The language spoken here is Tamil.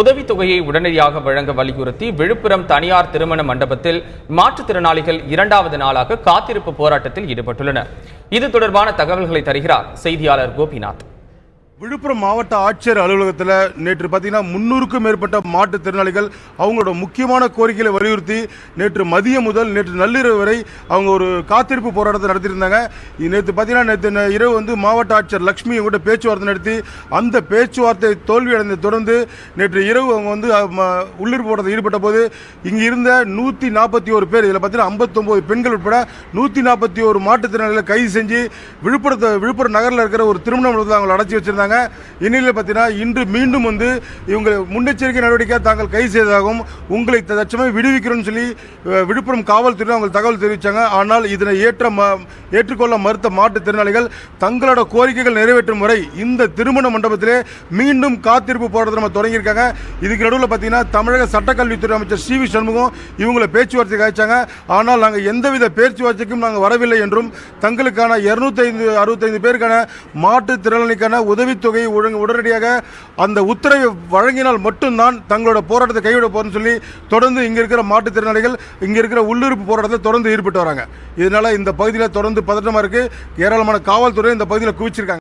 உதவித்தொகையை உடனடியாக வழங்க வலியுறுத்தி விழுப்புரம் தனியார் திருமண மண்டபத்தில் மாற்றுத்திறனாளிகள் இரண்டாவது நாளாக காத்திருப்பு போராட்டத்தில் ஈடுபட்டுள்ளனர். இது தொடர்பான தகவல்களை தருகிறார் செய்தியாளர் கோபிநாத். விழுப்புரம் மாவட்ட ஆட்சியர் அலுவலகத்தில் நேற்று பார்த்தீங்கன்னா 300க்கும் மேற்பட்ட மாற்றுத்திறனாளிகள் அவங்களோட முக்கியமான கோரிக்கைகளை வலியுறுத்தி நேற்று மதியம் முதல் நேற்று நள்ளிரவு வரை அவங்க ஒரு காத்திருப்பு போராட்டத்தை நடத்தியிருந்தாங்க. நேற்று பார்த்தீங்கன்னா நேற்று இரவு மாவட்ட ஆட்சியர் லட்சுமி இவங்ககிட்ட பேச்சுவார்த்தை நடத்தி அந்த பேச்சுவார்த்தை தோல்வியடைந்த தொடர்ந்து நேற்று இரவு அவங்க உள்ளிருப்பு போராட்டத்தில் ஈடுபட்ட போது இங்கு இருந்த 141 பேர், இதில் பார்த்தீங்கன்னா 59 பெண்கள் உட்பட 141 மாற்றுத்திறனாளிகளை கைது செஞ்சு விழுப்புரம் நகரில் இருக்கிற ஒரு திருமண மண்டபத்தில் அவங்களை அடைச்சி வச்சிருந்தாங்க. இந்நிலையில் பார்த்தீங்கன்னா இன்று மீண்டும் இவங்க முன்னெச்சரிக்கை நடவடிக்கையாக தாங்கள் கைது செய்ததாகவும் உங்களை தற்சமயம் விடுவிக்கிறோம் சொல்லி விழுப்புரம் காவல்துறை அவங்க தகவல் தெரிவித்தாங்க. ஆனால் இதனை ஏற்றுக்கொள்ள மறுத்த மாற்றுத்திறனாளிகள் தங்களோட கோரிக்கைகள் நிறைவேற்றும் வரை இந்த திருமண மண்டபத்திலே மீண்டும் காத்திருப்பு போராட்டத்தை நம்ம தொடங்கியிருக்காங்க. இதுக்கு நடுவில் பார்த்தீங்கன்னா தமிழக சட்டக்கல்வித்துறை அமைச்சர் சி.வி. சண்முகம் இவங்களை பேச்சுவார்த்தை காய்ச்சாங்க. ஆனால் நாங்கள் எந்தவித பேச்சுவார்த்தைக்கும் நாங்கள் வரவில்லை என்றும் தங்களுக்கான 265 பேருக்கான மாற்றுத்திறனாளிக்கான தொகையை உடனடியாக அந்த உத்தரவை வழங்கினால் மட்டும்தான் தங்களோட போராட்டத்தை கைவிட போறேன்னு சொல்லி தொடர்ந்து இங்க இருக்கிற மாற்றுத்திறனாளிகள் இங்க இருக்கிற உள்ளிருப்பு போராட்டத்தை தொடர்ந்து ஈடுபட்டு வராங்க. இதனால இந்த பகுதியில் தொடர்ந்து பதற்றமா இருக்கு. ஏராளமான காவல்துறை இந்த பகுதியில் குவிச்சிருக்காங்க.